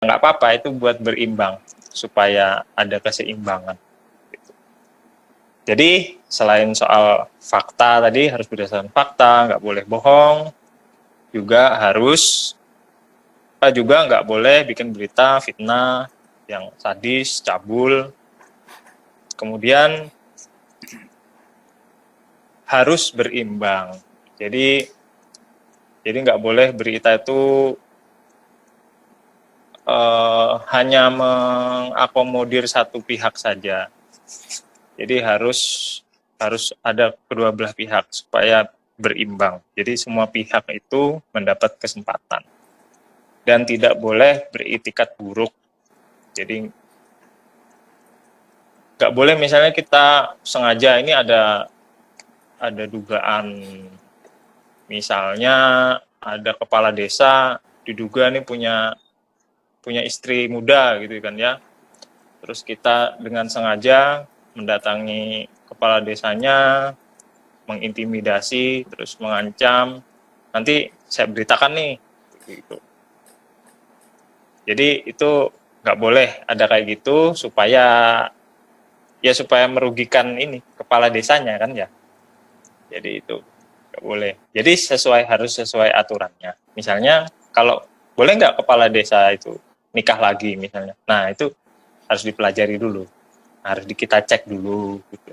nggak apa-apa, itu buat berimbang supaya ada keseimbangan. Jadi selain soal fakta tadi harus berdasarkan fakta, nggak boleh bohong, juga nggak boleh bikin berita fitnah yang sadis, cabul. Kemudian harus berimbang. Jadi nggak boleh berita itu hanya mengakomodir satu pihak saja. Jadi harus ada kedua belah pihak supaya berimbang. Jadi semua pihak itu mendapat kesempatan. Dan tidak boleh beritikat buruk. Jadi nggak boleh misalnya kita sengaja, ini ada dugaan, misalnya ada kepala desa diduga nih punya istri muda gitu kan ya. Terus kita dengan sengaja mendatangi kepala desanya, mengintimidasi, terus mengancam, nanti saya beritakan nih gitu. Jadi itu nggak boleh ada kayak gitu, supaya merugikan ini kepala desanya kan ya. Jadi itu nggak boleh. Jadi harus sesuai aturannya. Misalnya kalau boleh nggak kepala desa itu nikah lagi misalnya. Nah itu harus dipelajari dulu, harus kita cek dulu gitu.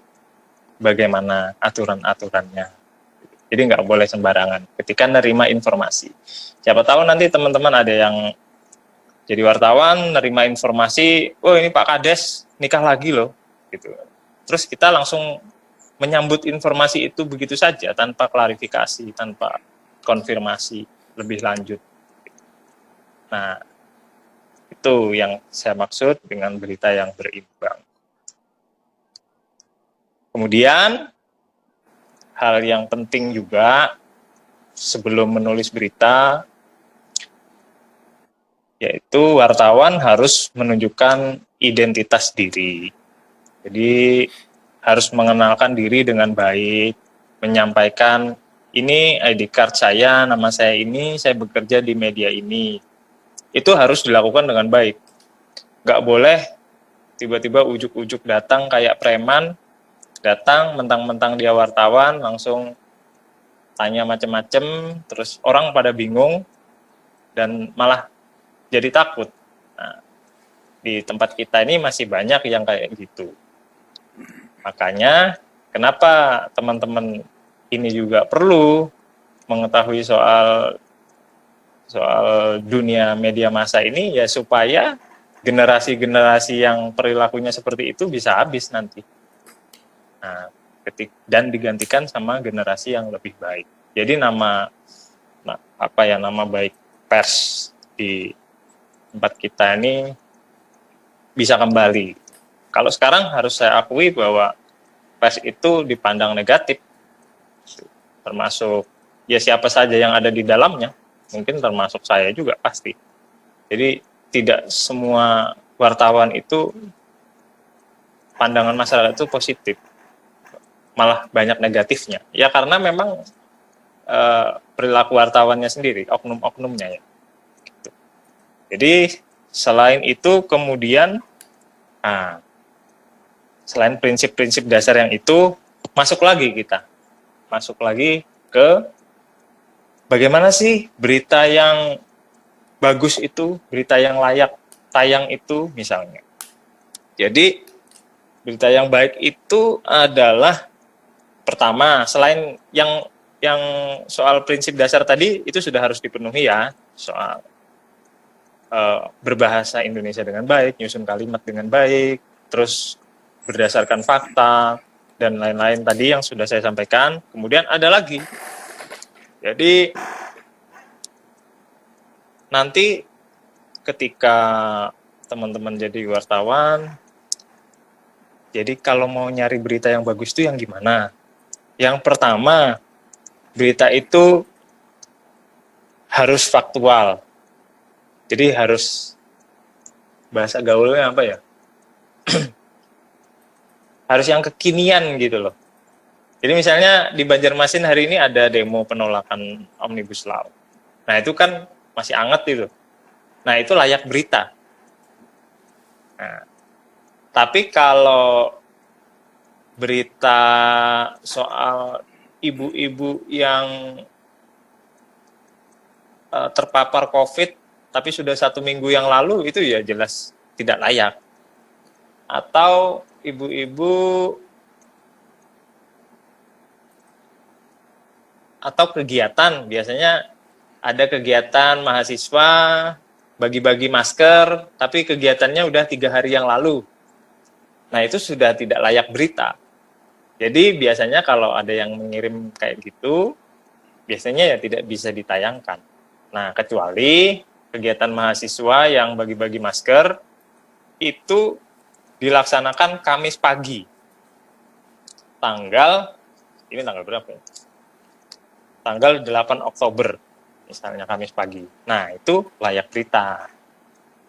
Bagaimana aturan-aturannya. Jadi nggak boleh sembarangan ketika nerima informasi. Siapa tahu nanti teman-teman ada yang jadi wartawan, nerima informasi, oh ini Pak Kades nikah lagi loh, gitu. Terus kita langsung menyambut informasi itu begitu saja, tanpa klarifikasi, tanpa konfirmasi lebih lanjut. Nah, itu yang saya maksud dengan berita yang berimbang. Kemudian, hal yang penting juga sebelum menulis berita, yaitu wartawan harus menunjukkan identitas diri. Jadi harus mengenalkan diri dengan baik, menyampaikan ini ID card saya, nama saya ini, saya bekerja di media ini. Itu harus dilakukan dengan baik. Nggak boleh tiba-tiba ujuk-ujuk datang kayak preman, datang mentang-mentang dia wartawan, langsung tanya macem-macem, terus orang pada bingung, dan malah jadi takut. Nah, di tempat kita ini masih banyak yang kayak gitu. Makanya kenapa teman-teman ini juga perlu mengetahui soal dunia media massa ini, ya supaya generasi-generasi yang perilakunya seperti itu bisa habis nanti. Nah, dan digantikan sama generasi yang lebih baik. Jadi nama baik pers di tempat kita ini bisa kembali. Kalau sekarang harus saya akui bahwa pers itu dipandang negatif, termasuk ya siapa saja yang ada di dalamnya, mungkin termasuk saya juga pasti. Jadi tidak semua wartawan itu, pandangan masyarakat itu positif, malah banyak negatifnya. Ya karena memang perilaku wartawannya sendiri, oknum-oknumnya ya. Gitu. Jadi selain itu kemudian, selain prinsip-prinsip dasar yang itu, masuk lagi ke bagaimana sih berita yang bagus itu, berita yang layak tayang itu misalnya. Jadi berita yang baik itu adalah, pertama, selain yang soal prinsip dasar tadi itu sudah harus dipenuhi ya, soal berbahasa Indonesia dengan baik, nyusun kalimat dengan baik, terus berdasarkan fakta, dan lain-lain tadi yang sudah saya sampaikan. Kemudian ada lagi, jadi nanti ketika teman-teman jadi wartawan, jadi kalau mau nyari berita yang bagus itu yang gimana? Yang pertama, berita itu harus faktual. Jadi harus, bahasa gaulnya apa ya? Harus yang kekinian gitu loh. Jadi misalnya di Banjarmasin hari ini ada demo penolakan Omnibus Law. Nah itu kan masih anget itu. Nah itu layak berita. Nah, tapi kalau berita soal ibu-ibu yang terpapar COVID tapi sudah 1 minggu yang lalu, itu ya jelas tidak layak. Atau ibu-ibu atau kegiatan, biasanya ada kegiatan mahasiswa bagi-bagi masker, tapi kegiatannya udah 3 hari yang lalu. Nah, itu sudah tidak layak berita. Jadi biasanya kalau ada yang mengirim kayak gitu, biasanya ya tidak bisa ditayangkan. Nah, kecuali kegiatan mahasiswa yang bagi-bagi masker itu dilaksanakan Kamis pagi. Ini tanggal berapa ya? Tanggal 8 Oktober, misalnya Kamis pagi. Nah, itu layak berita.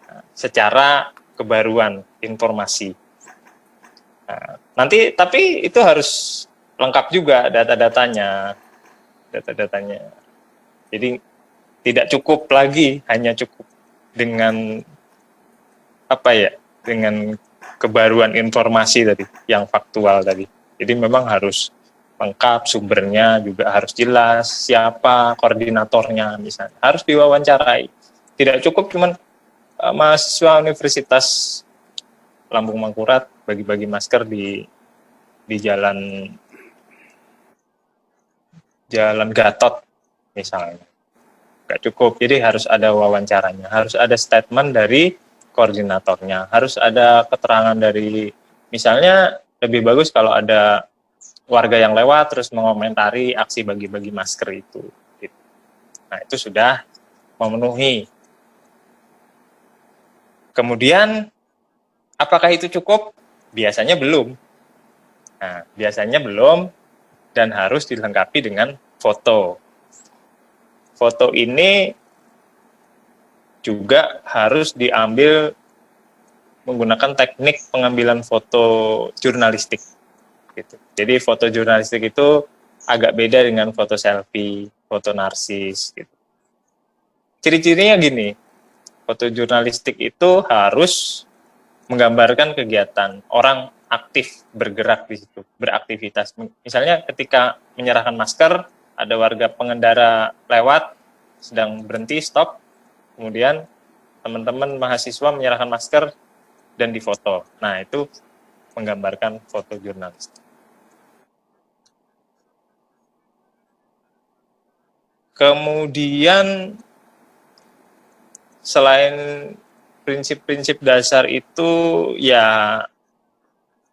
Nah, secara kebaruan informasi. Nah, nanti tapi itu harus lengkap juga data-datanya. Jadi tidak cukup lagi hanya cukup dengan dengan kebaruan informasi tadi yang faktual tadi. Jadi memang harus lengkap, sumbernya juga harus jelas, siapa koordinatornya misalnya, harus diwawancarai. Tidak cukup cuman mahasiswa Universitas Lambung Mangkurat bagi-bagi masker di jalan Gatot misalnya. Nggak cukup, jadi harus ada wawancaranya, harus ada statement dari koordinatornya, harus ada keterangan dari, misalnya lebih bagus kalau ada warga yang lewat terus mengomentari aksi bagi-bagi masker itu. Nah, itu sudah memenuhi. Kemudian, apakah itu cukup? Biasanya belum. Nah, biasanya belum dan harus dilengkapi dengan foto. Foto ini juga harus diambil menggunakan teknik pengambilan foto jurnalistik. Gitu. Jadi foto jurnalistik itu agak beda dengan foto selfie, foto narsis. Gitu. Ciri-cirinya gini, foto jurnalistik itu harus menggambarkan kegiatan orang aktif bergerak di situ, beraktivitas. Misalnya ketika menyerahkan masker, ada warga pengendara lewat, sedang berhenti, stop, kemudian teman-teman mahasiswa menyerahkan masker dan difoto. Nah, itu menggambarkan foto jurnalistik. Kemudian selain prinsip-prinsip dasar itu, ya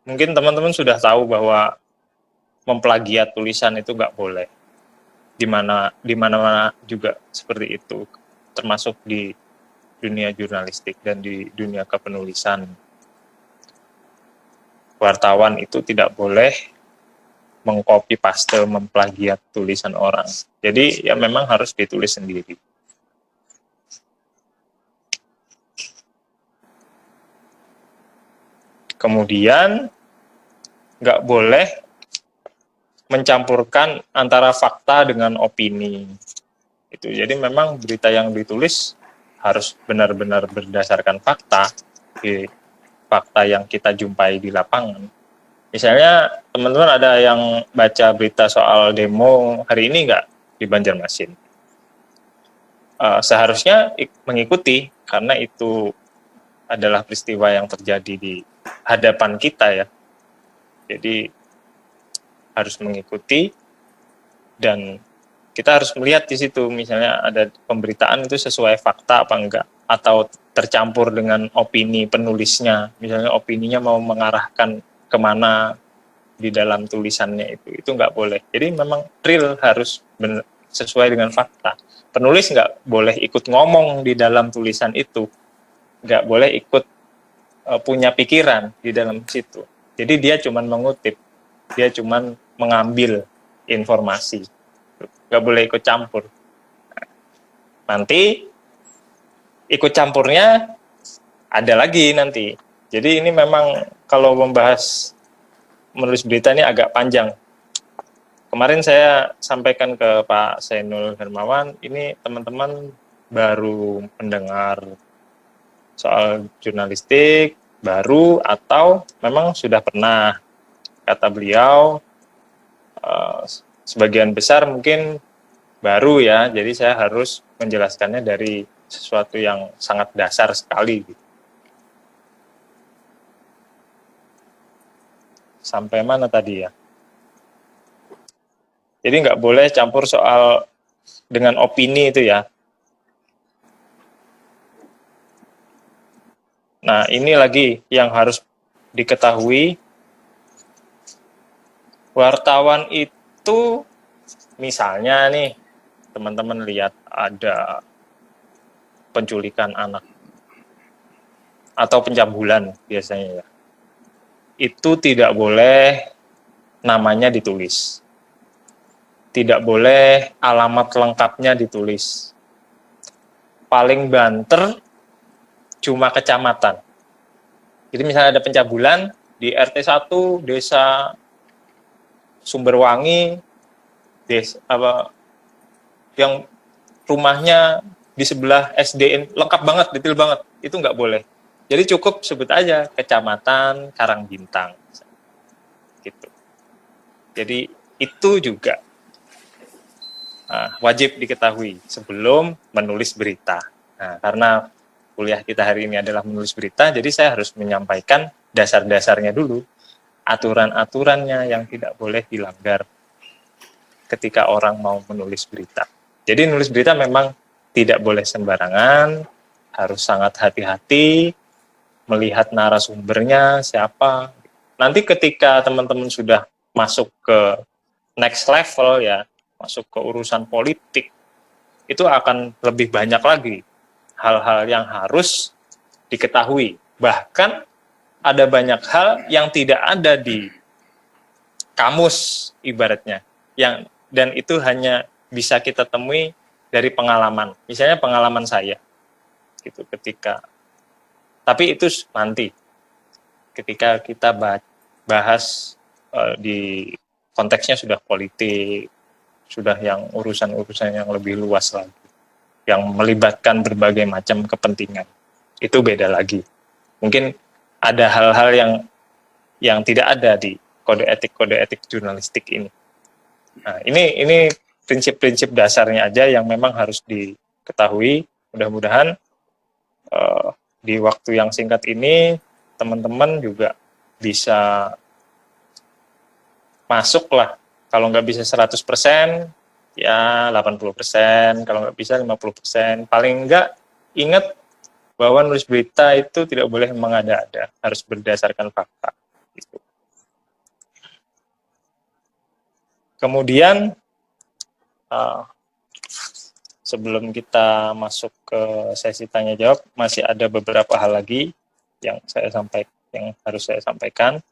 mungkin teman-teman sudah tahu bahwa memplagiat tulisan itu nggak boleh. Di mana juga seperti itu, termasuk di dunia jurnalistik dan di dunia kepenulisan. Wartawan itu tidak boleh mengcopy paste, memplagiat tulisan orang. Jadi ya memang harus ditulis sendiri. Kemudian nggak boleh mencampurkan antara fakta dengan opini. Itu. Jadi memang berita yang ditulis harus benar-benar berdasarkan fakta, fakta yang kita jumpai di lapangan. Misalnya teman-teman ada yang baca berita soal demo hari ini nggak di Banjarmasin? Seharusnya mengikuti, karena itu adalah peristiwa yang terjadi di hadapan kita ya. Jadi harus mengikuti dan kita harus melihat di situ, misalnya ada pemberitaan itu sesuai fakta apa enggak, atau tercampur dengan opini penulisnya, misalnya opininya mau mengarahkan kemana di dalam tulisannya itu nggak boleh. Jadi memang real harus sesuai dengan fakta. Penulis nggak boleh ikut ngomong di dalam tulisan itu, nggak boleh ikut punya pikiran di dalam situ. Jadi dia cuma mengutip, dia cuma mengambil informasi, nggak boleh ikut campur. Nanti ikut campurnya ada lagi nanti. Jadi ini memang kalau membahas menulis berita ini agak panjang. Kemarin saya sampaikan ke Pak Zainul Hermawan, ini teman-teman baru mendengar soal jurnalistik, baru atau memang sudah pernah. Kata beliau, sebagian besar mungkin baru ya, jadi saya harus menjelaskannya dari sesuatu yang sangat dasar sekali. Sampai mana tadi ya? Jadi nggak boleh campur soal dengan opini itu ya. Nah, ini lagi yang harus diketahui. Wartawan itu misalnya nih, teman-teman lihat ada penculikan anak atau pencabulan biasanya ya. Itu tidak boleh namanya ditulis. Tidak boleh alamat lengkapnya ditulis. Paling banter cuma kecamatan. Jadi misalnya ada pencabulan di RT 1 desa Sumberwangi, desa apa yang rumahnya di sebelah SDN, lengkap banget, detail banget, itu nggak boleh. Jadi cukup sebut aja kecamatan Karangbintang, gitu. Jadi itu juga wajib diketahui sebelum menulis berita. Nah, karena kuliah kita hari ini adalah menulis berita, jadi saya harus menyampaikan dasar-dasarnya dulu, aturan-aturannya yang tidak boleh dilanggar ketika orang mau menulis berita. Jadi nulis berita memang tidak boleh sembarangan, harus sangat hati-hati, melihat narasumbernya siapa. Nanti ketika teman-teman sudah masuk ke next level ya, masuk ke urusan politik, itu akan lebih banyak lagi hal-hal yang harus diketahui. Bahkan ada banyak hal yang tidak ada di kamus ibaratnya, dan itu hanya bisa kita temui dari pengalaman. Misalnya pengalaman saya gitu tapi itu nanti ketika kita bahas di konteksnya sudah politik, sudah yang urusan-urusan yang lebih luas lagi, yang melibatkan berbagai macam kepentingan. Itu beda lagi. Mungkin ada hal-hal yang tidak ada di kode etik jurnalistik ini. Nah, ini prinsip-prinsip dasarnya aja yang memang harus diketahui. Mudah-mudahan di waktu yang singkat ini teman-teman juga bisa masuk lah. Kalau nggak bisa 100%, ya 80%, kalau nggak bisa 50%. Paling nggak ingat bahwa nulis berita itu tidak boleh mengada-ada, harus berdasarkan fakta. Gitu. Kemudian sebelum kita masuk ke sesi tanya jawab, masih ada beberapa hal lagi yang harus saya sampaikan.